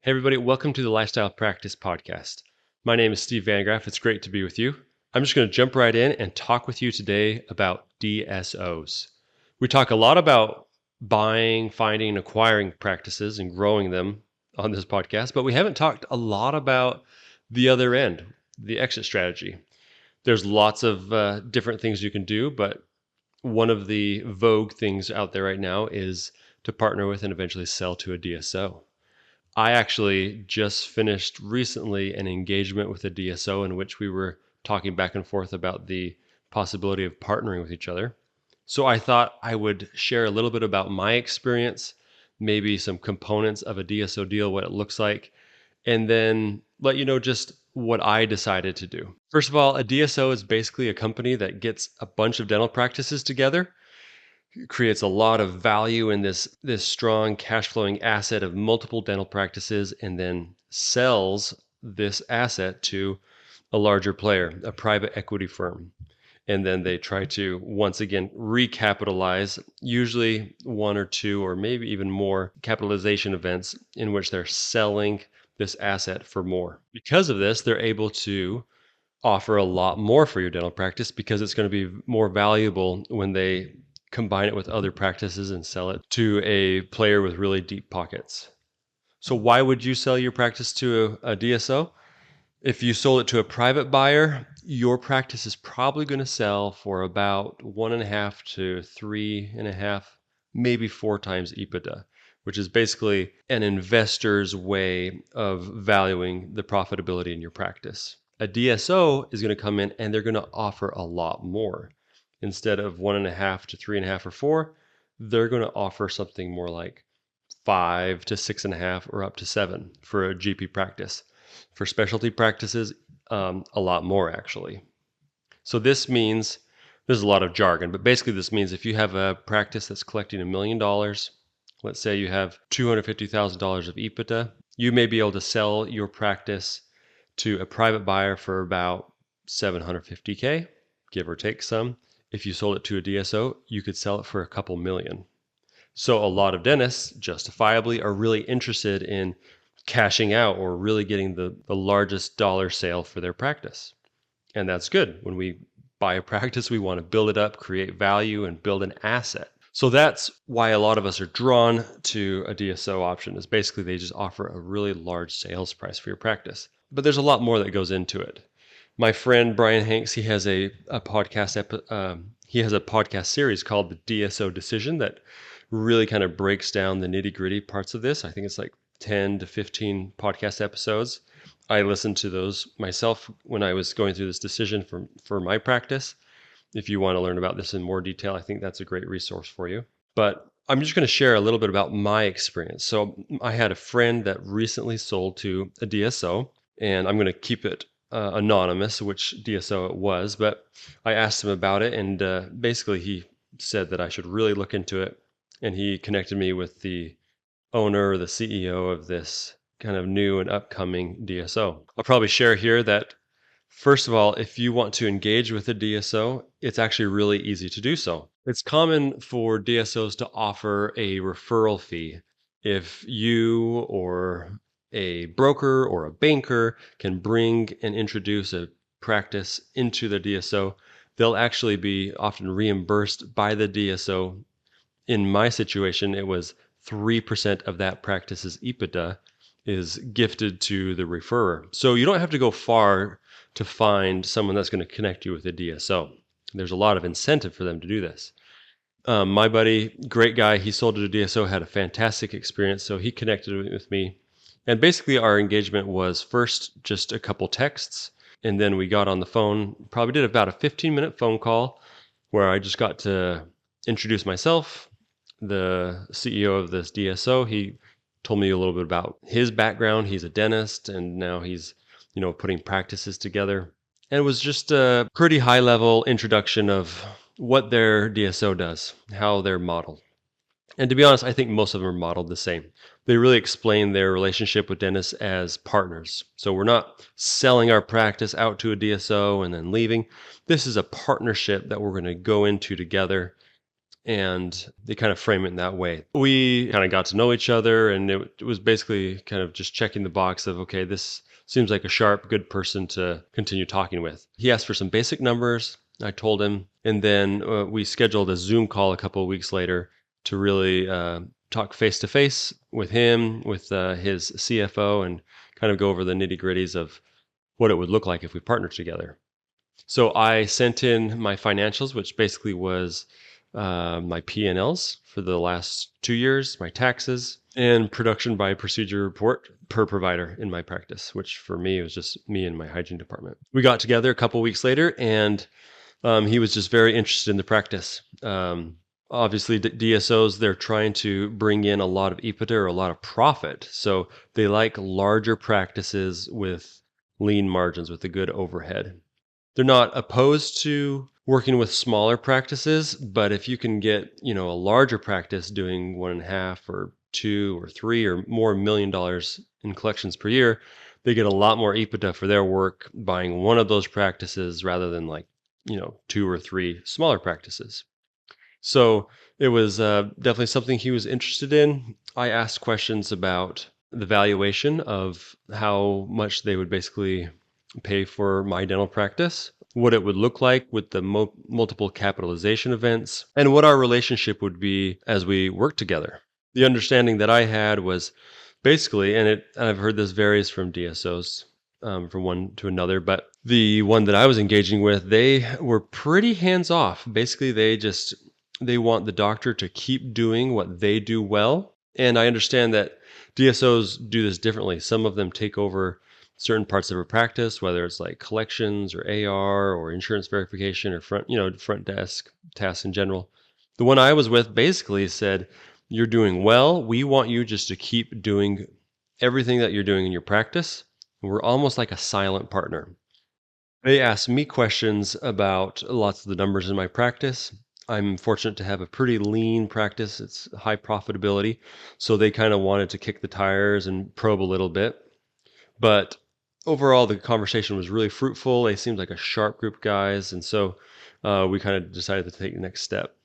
Hey, everybody, welcome to the Lifestyle Practice Podcast. My name is Steve Vangraff. It's great to be with you. I'm just going to jump right in and talk with you today about DSOs. We talk a lot about buying, finding, and acquiring practices and growing them on this podcast, but we haven't talked a lot about the other end, the exit strategy. There's lots of different things you can do, but one of the vogue things out there right now is to partner with and eventually sell to a DSO. I actually just finished recently an engagement with a DSO in which we were talking back and forth about the possibility of partnering with each other. So I thought I would share a little bit about my experience, maybe some components of a DSO deal, what it looks like, and then let you know just what I decided to do. First of all, a DSO is basically a company that gets a bunch of dental practices together, creates a lot of value in this strong cash flowing asset of multiple dental practices, and then sells this asset to a larger player, a private equity firm. And then they try to once again recapitalize, usually one or two or maybe even more capitalization events in which they're selling this asset for more. Because of this, they're able to offer a lot more for your dental practice because it's going to be more valuable when they combine it with other practices and sell it to a player with really deep pockets. So why would you sell your practice to a DSO? If you sold it to a private buyer, your practice is probably going to sell for about 1.5 to 3.5, maybe 4 times EBITDA, which is basically an investor's way of valuing the profitability in your practice. A DSO is going to come in and they're going to offer a lot more. Instead of 1.5 to 3.5 or 4, they're going to offer something more like 5 to 6.5 or up to 7 for a GP practice. For specialty practices, a lot more actually. So this means there's a lot of jargon, but basically this means if you have a practice that's collecting $1 million, let's say you have $250,000 of EBITDA, you may be able to sell your practice to a private buyer for about $750K, give or take some. If you sold it to a DSO, you could sell it for a couple million. So a lot of dentists, justifiably, are really interested in cashing out or really getting the largest dollar sale for their practice. And that's good. When we buy a practice, we want to build it up, create value, and build an asset. So that's why a lot of us are drawn to a DSO option, is basically they just offer a really large sales price for your practice. But there's a lot more that goes into it. My friend Brian Hanks, he has a podcast series called the DSO Decision that really kind of breaks down the nitty gritty parts of this. I think it's like 10 to 15 podcast episodes. I listened to those myself when I was going through this decision for my practice. If you want to learn about this in more detail, I think that's a great resource for you. But I'm just going to share a little bit about my experience. So I had a friend that recently sold to a DSO, and I'm going to keep it anonymous which DSO it was, but I asked him about it, and basically he said that I should really look into it, and he connected me with the owner or the CEO of this kind of new and upcoming DSO. I'll probably share here that, first of all, if you want to engage with a DSO, it's actually really easy to do so. It's common for DSOs to offer a referral fee. If you or a broker or a banker can bring and introduce a practice into the DSO, they'll actually be often reimbursed by the DSO. In my situation, it was 3% of that practice's EBITDA is gifted to the referrer. So you don't have to go far to find someone that's going to connect you with a DSO. There's a lot of incentive for them to do this. My buddy, great guy, he sold to a DSO, had a fantastic experience, so he connected with me. And basically our engagement was first just a couple texts, and then we got on the phone, probably did about a 15-minute phone call where I just got to introduce myself, the CEO of this DSO. He told me a little bit about his background. He's a dentist, and now he's, putting practices together. And it was just a pretty high level introduction of what their DSO does, how they're modeled. And to be honest, I think most of them are modeled the same. They really explain their relationship with dentists as partners. So we're not selling our practice out to a DSO and then leaving. This is a partnership that we're going to go into together. and they kind of frame it in that way. We kind of got to know each other, and it was basically kind of just checking the box of, okay, this seems like a sharp, good person to continue talking with. He asked for some basic numbers. I told him, and then we scheduled a Zoom call a couple of weeks later to really talk face to face with him, with his CFO, and kind of go over the nitty gritties of what it would look like if we partnered together. So I sent in my financials, which basically was my P&Ls for the last 2 years, my taxes, and production by procedure report per provider in my practice, which for me was just me and my hygiene department. We got together a couple weeks later, and he was just very interested in the practice. Obviously, DSOs, they're trying to bring in a lot of EBITDA or a lot of profit. So they like larger practices with lean margins, with a good overhead. They're not opposed to working with smaller practices, but if you can get, a larger practice doing 1.5 or 2 or 3 or more $1 million in collections per year, they get a lot more EBITDA for their work buying one of those practices rather than like, 2 or 3 smaller practices. So it was definitely something he was interested in. I asked questions about the valuation of how much they would basically pay for my dental practice, what it would look like with the multiple capitalization events, and what our relationship would be as we work together. The understanding that I had was basically, and I've heard this varies from DSOs from one to another, but the one that I was engaging with, they were pretty hands off. Basically, they want the doctor to keep doing what they do well. And I understand that DSOs do this differently. Some of them take over certain parts of a practice, whether it's like collections or AR or insurance verification or front desk tasks in general. The one I was with basically said, "You're doing well. We want you just to keep doing everything that you're doing in your practice. We're almost like a silent partner." They asked me questions about lots of the numbers in my practice. I'm fortunate to have a pretty lean practice. It's high profitability. So they kind of wanted to kick the tires and probe a little bit. But overall, the conversation was really fruitful. They seemed like a sharp group of guys. And so we kind of decided to take the next step.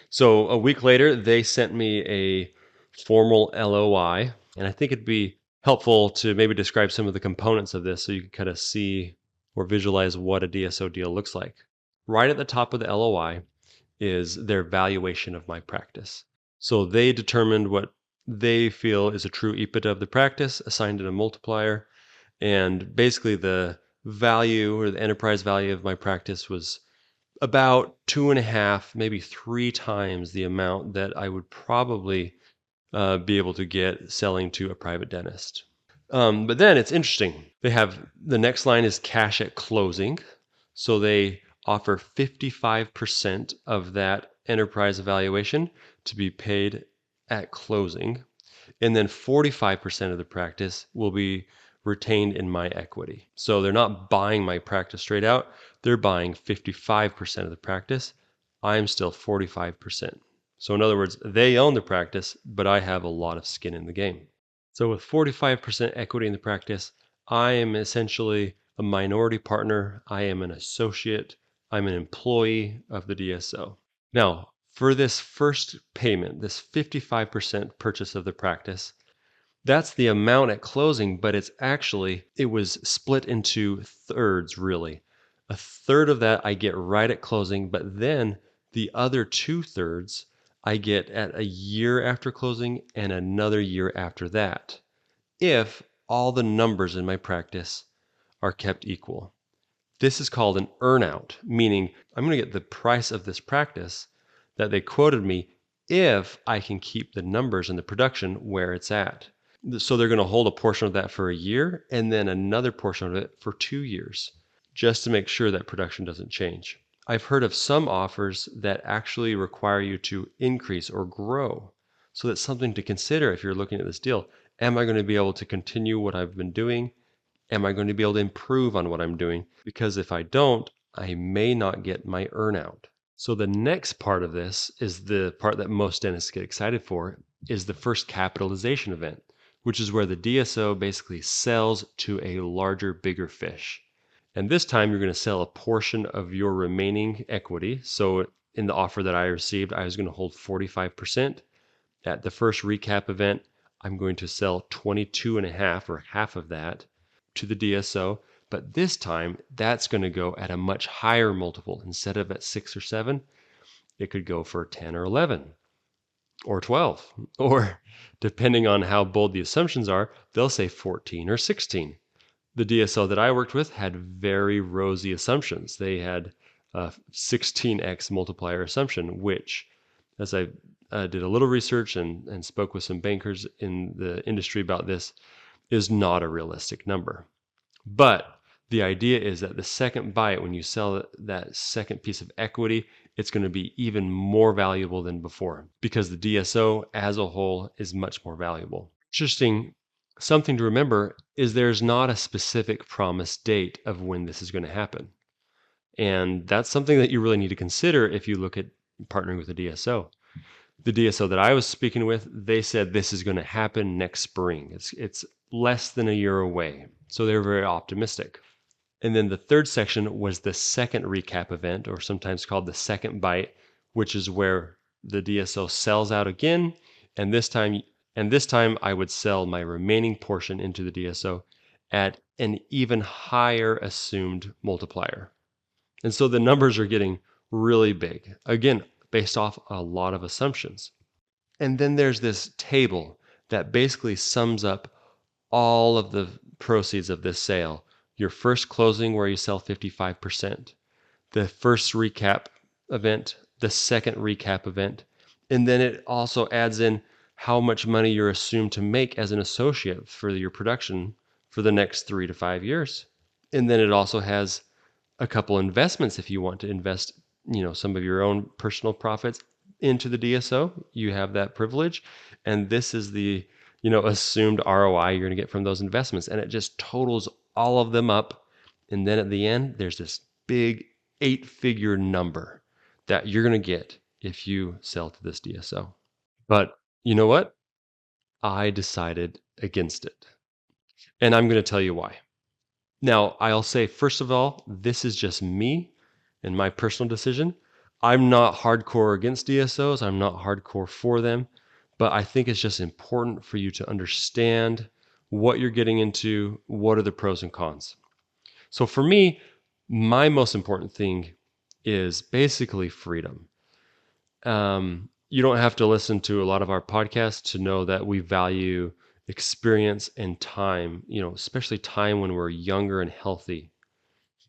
So a week later, they sent me a formal LOI. And I think it'd be helpful to maybe describe some of the components of this so you can kind of see or visualize what a DSO deal looks like. Right at the top of the LOI is their valuation of my practice. So they determined what they feel is a true EBITDA of the practice, assigned it a multiplier, and basically the value or the enterprise value of my practice was about 2.5, maybe 3 times the amount that I would probably be able to get selling to a private dentist. But then it's interesting. They have the next line is cash at closing. So they offer 55% of that enterprise evaluation to be paid at closing. And then 45% of the practice will be retained in my equity. So they're not buying my practice straight out. They're buying 55% of the practice. I'm still 45%. So in other words, they own the practice, but I have a lot of skin in the game. So with 45% equity in the practice, I am essentially a minority partner. I am an associate. I'm an employee of the DSO. Now, for this first payment, this 55% purchase of the practice, that's the amount at closing, but it was split into thirds, really. A third of that I get right at closing, but then the other 2/3 I get at a year after closing and another year after that, if all the numbers in my practice are kept equal. This is called an earnout, meaning I'm going to get the price of this practice that they quoted me if I can keep the numbers and the production where it's at. So they're going to hold a portion of that for a year and then another portion of it for 2 years, just to make sure that production doesn't change. I've heard of some offers that actually require you to increase or grow. So that's something to consider if you're looking at this deal. Am I going to be able to continue what I've been doing? Am I going to be able to improve on what I'm doing? Because if I don't, I may not get my earnout. So the next part of this is the part that most dentists get excited for, is the first capitalization event, which is where the DSO basically sells to a larger, bigger fish. And this time you're going to sell a portion of your remaining equity. So in the offer that I received, I was going to hold 45%. At the first recap event, I'm going to sell 22 and a half or half of that to the DSO. But this time, that's going to go at a much higher multiple. Instead of at 6 or 7, it could go for 10 or 11 or 12. Or depending on how bold the assumptions are, they'll say 14 or 16. The DSO that I worked with had very rosy assumptions. They had a 16x multiplier assumption, which, as I did a little research and spoke with some bankers in the industry about this, is not a realistic number. But the idea is that the second bite, when you sell that second piece of equity, it's going to be even more valuable than before because the DSO as a whole is much more valuable. Interesting, something to remember is there's not a specific promised date of when this is going to happen. And that's something that you really need to consider if you look at partnering with a DSO. The DSO that I was speaking with, they said this is going to happen next spring. It's less than a year away. So they're very optimistic. And then the third section was the second recap event, or sometimes called the second bite, which is where the DSO sells out again. And this time I would sell my remaining portion into the DSO at an even higher assumed multiplier. And so the numbers are getting really big. Again, based off a lot of assumptions. And then there's this table that basically sums up all of the proceeds of this sale. Your first closing where you sell 55%, the first recap event, the second recap event, and then it also adds in how much money you're assumed to make as an associate for your production for the next 3 to 5 years. And then it also has a couple investments if you want to invest, some of your own personal profits into the DSO. You have that privilege, and this is the assumed ROI you're going to get from those investments, and it just totals all of them up. And then at the end, there's this big 8-figure number that you're going to get if you sell to this DSO. But you know what? I decided against it, and I'm going to tell you why. Now, I'll say, first of all, this is just me and my personal decision. I'm not hardcore against DSOs. I'm not hardcore for them. But I think it's just important for you to understand what you're getting into, what are the pros and cons. So for me, my most important thing is basically freedom. You don't have to listen to a lot of our podcasts to know that we value experience and time, especially time when we're younger and healthy.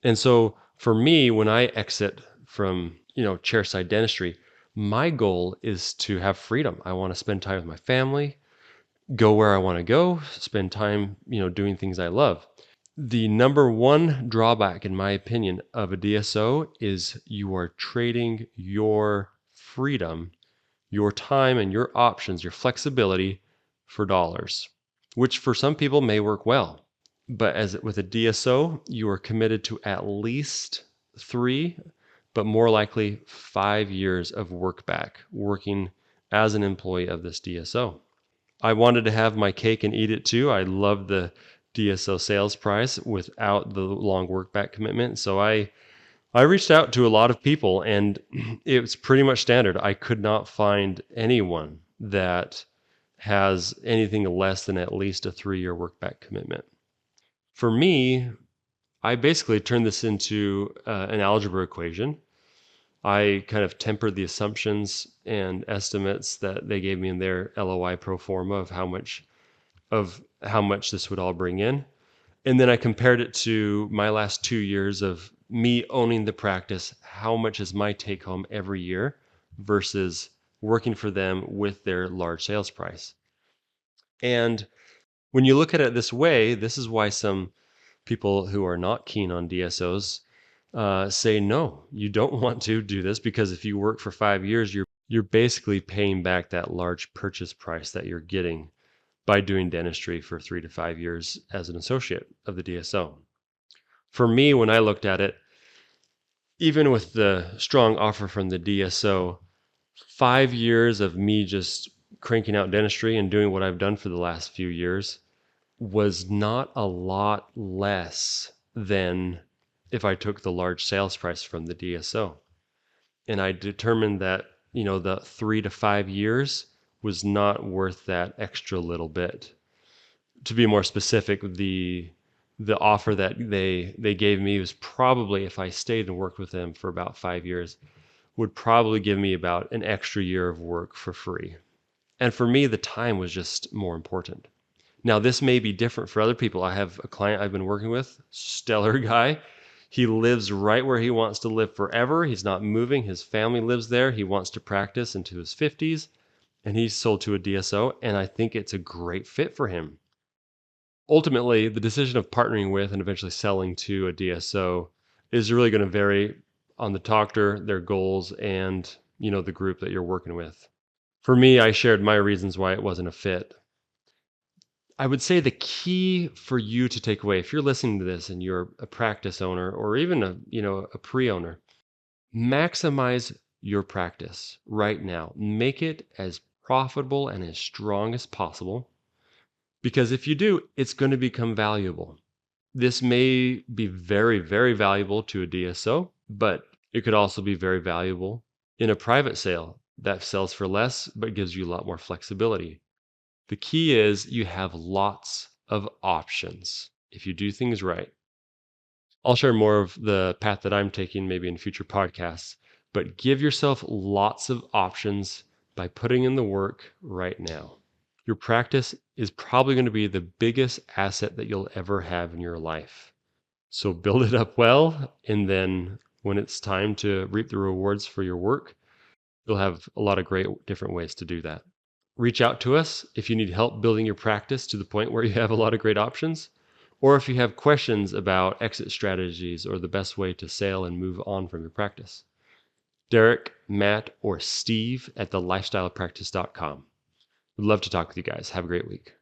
And so for me, when I exit from, chairside dentistry, my goal is to have freedom. I want to spend time with my family, go where I want to go, spend time, doing things I love. The number one drawback, in my opinion, of a DSO is you are trading your freedom, your time, and your options, your flexibility for dollars, which for some people may work well. But as with a DSO, you are committed to at least 3, but more likely 5 years of work back working as an employee of this DSO. I wanted to have my cake and eat it too. I love the DSO sales price without the long work back commitment. So I reached out to a lot of people, and it was pretty much standard. I could not find anyone that has anything less than at least a 3-year work back commitment. For me, I basically turned this into an algebra equation. I kind of tempered the assumptions and estimates that they gave me in their LOI pro forma of how much this would all bring in. And then I compared it to my last 2 years of me owning the practice. How much is my take home every year versus working for them with their large sales price? And when you look at it this way, this is why some people who are not keen on DSOs say no, you don't want to do this, because if you work for 5 years, you're basically paying back that large purchase price that you're getting by doing dentistry for 3 to 5 years as an associate of the DSO. For me, when I looked at it, even with the strong offer from the DSO, 5 years of me just cranking out dentistry and doing what I've done for the last few years was not a lot less than if I took the large sales price from the DSO. And I determined that, the 3 to 5 years was not worth that extra little bit. To be more specific, the offer that they gave me was probably, if I stayed and worked with them for about 5 years, would probably give me about an extra year of work for free. And for me, the time was just more important. Now, this may be different for other people. I have a client I've been working with, stellar guy. He lives right where he wants to live forever. He's not moving. His family lives there. He wants to practice into his 50s, and he's sold to a DSO, and I think it's a great fit for him. Ultimately, the decision of partnering with and eventually selling to a DSO is really going to vary on the doctor, their goals, and the group that you're working with. For me, I shared my reasons why it wasn't a fit. I would say the key for you to take away, if you're listening to this and you're a practice owner or even a pre-owner, maximize your practice right now. Make it as profitable and as strong as possible. Because if you do, it's going to become valuable. This may be very, very valuable to a DSO, but it could also be very valuable in a private sale that sells for less, but gives you a lot more flexibility. The key is you have lots of options if you do things right. I'll share more of the path that I'm taking maybe in future podcasts, but give yourself lots of options by putting in the work right now. Your practice is probably going to be the biggest asset that you'll ever have in your life. So build it up well, and then when it's time to reap the rewards for your work, you'll have a lot of great different ways to do that. Reach out to us if you need help building your practice to the point where you have a lot of great options, or if you have questions about exit strategies or the best way to sell and move on from your practice. Derek, Matt, or Steve at thelifestylepractice.com. We'd love to talk with you guys. Have a great week.